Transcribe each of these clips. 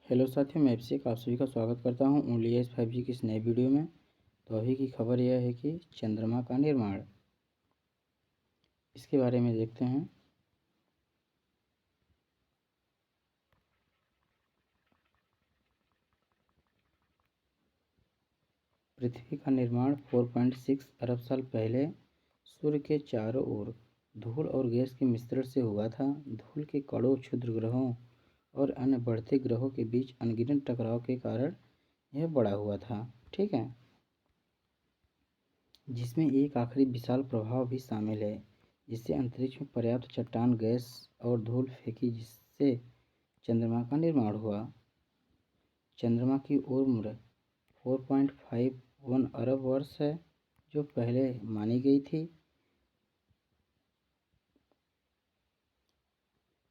Hello साथियों, मैं अभिषेक आप सभी का स्वागत करता हूं ओनली एस 5G की इस नए वीडियो में। तो अभी की खबर यह है कि चंद्रमा का निर्माण, इसके बारे में देखते हैं। पृथ्वी का निर्माण 4.6 अरब साल पहले सूर्य के चारों ओर धूल और गैस के मिश्रण से हुआ था। धूल के कणों, क्षुद्र ग्रहों और अन्य बढ़ते ग्रहों के बीच अनगिनत टकराव के कारण यह बड़ा हुआ था। ठीक है, जिसमें एक आखिरी विशाल प्रभाव भी शामिल है, जिससे अंतरिक्ष में पर्याप्त चट्टान, गैस और धूल फेंकी, जिससे चंद्रमा का निर्माण हुआ। चंद्रमा की उम्र 4.51 अरब वर्ष है, जो पहले मानी गई थी।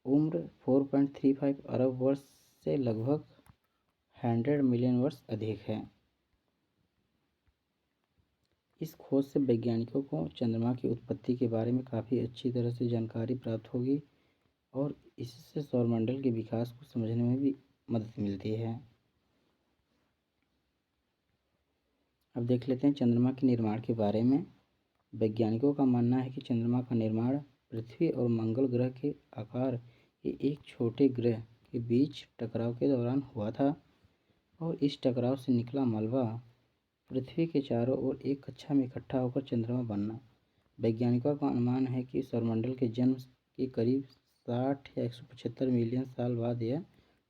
उम्र 4.35 अरब वर्ष से लगभग 100 मिलियन वर्ष अधिक है। इस खोज से वैज्ञानिकों को चंद्रमा की उत्पत्ति के बारे में काफ़ी अच्छी तरह से जानकारी प्राप्त होगी और इससे सौरमंडल के विकास को समझने में भी मदद मिलती है। अब देख लेते हैं चंद्रमा के निर्माण के बारे में। वैज्ञानिकों का मानना है कि चंद्रमा का निर्माण पृथ्वी और मंगल ग्रह के आकार के एक छोटे ग्रह के बीच टकराव के दौरान हुआ था और इस टकराव से निकला मलबा पृथ्वी के चारों ओर एक कक्षा में इकट्ठा होकर चंद्रमा बनना। वैज्ञानिकों का अनुमान है कि सौरमंडल के जन्म के करीब 60 या 175 मिलियन साल बाद यह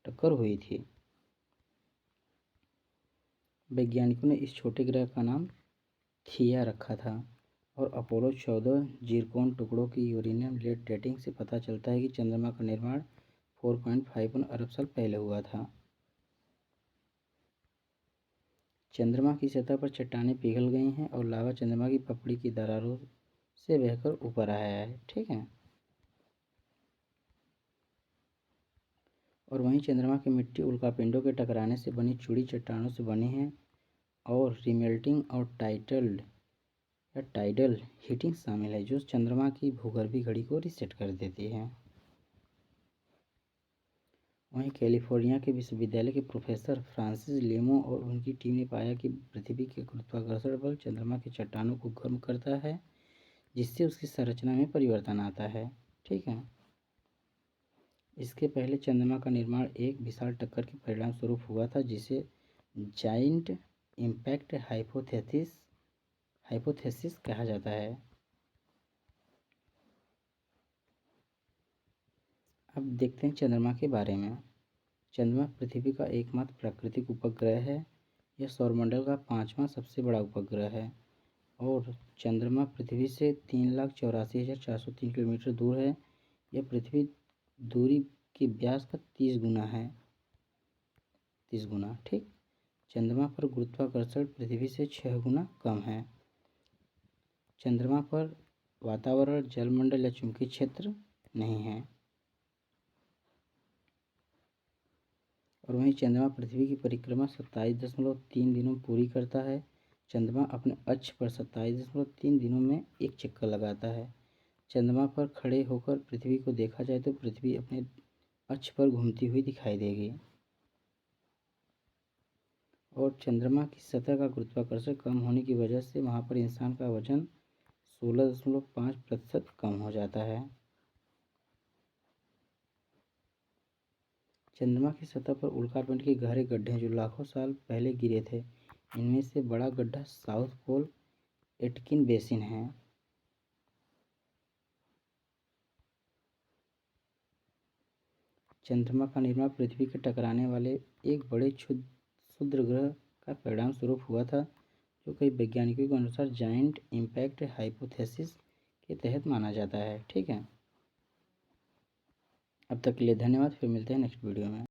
टक्कर हुई थी। वैज्ञानिकों ने इस छोटे ग्रह का नाम थिया रखा था और अपोलो 14 ज़िरकॉन टुकड़ों की यूरेनियम लेड डेटिंग से पता चलता है कि चंद्रमा का निर्माण 4.51 अरब साल पहले हुआ था। चंद्रमा की सतह पर चट्टानें पिघल गई हैं और लावा चंद्रमा की पपड़ी की दरारों से बहकर ऊपर आया है। ठीक है, और वहीं चंद्रमा की मिट्टी उल्कापिंडों के टकराने से बनी चूड़ी चट्टानों से बनी है और रिमेल्टिंग और टाइडल हीटिंग शामिल है, जो चंद्रमा की भूगर्भीय घड़ी को रीसेट कर देती है। वहीं कैलिफोर्निया के विश्वविद्यालय के प्रोफेसर फ्रांसिस लेमो और उनकी टीम ने पाया कि पृथ्वी के गुरुत्वाकर्षण बल चंद्रमा की चट्टानों को गर्म करता है, जिससे उसकी संरचना में परिवर्तन आता है। ठीक है, इसके पहले चंद्रमा का निर्माण एक विशाल टक्कर के परिणाम स्वरूप हुआ था, जिसे जाइंट इम्पैक्ट हाइपोथेसिस कहा जाता है। अब देखते हैं चंद्रमा के बारे में। चंद्रमा पृथ्वी का एकमात्र प्राकृतिक उपग्रह है। यह सौरमंडल का 5वां सबसे बड़ा उपग्रह है और चंद्रमा पृथ्वी से 3,84,403 किलोमीटर दूर है। यह पृथ्वी दूरी के व्यास का 30 गुना है। 30 गुना। ठीक, चंद्रमा पर गुरुत्वाकर्षण पृथ्वी से 6 गुना कम है। चंद्रमा पर वातावरण, जलमंडल या चुंबकीय क्षेत्र नहीं है। और वहीं चंद्रमा पृथ्वी की परिक्रमा 27.3 दिनों में पूरी करता है। चंद्रमा अपने अक्ष पर 27.3 दिनों में एक चक्कर लगाता है। चंद्रमा पर खड़े होकर पृथ्वी को देखा जाए तो पृथ्वी अपने अक्ष पर घूमती हुई दिखाई देगी और चंद्रमा की सतह का गुरुत्वाकर्षण कम होने की वजह से वहाँ पर इंसान का वजन 16.5% कम हो जाता है। चंद्रमा की सतह पर उल्कापिंड के गहरे गड्ढे जो लाखों साल पहले गिरे थे, इनमें से बड़ा गड्ढा साउथ पोल एटकिन बेसिन है। चंद्रमा का निर्माण पृथ्वी के टकराने वाले एक बड़े क्षुद्र ग्रह का परिणाम स्वरूप हुआ था, जो कई वैज्ञानिकों के अनुसार जाइंट इम्पैक्ट हाइपोथेसिस के तहत माना जाता है। ठीक है, अब तक के लिए धन्यवाद। फिर मिलते हैं नेक्स्ट वीडियो में।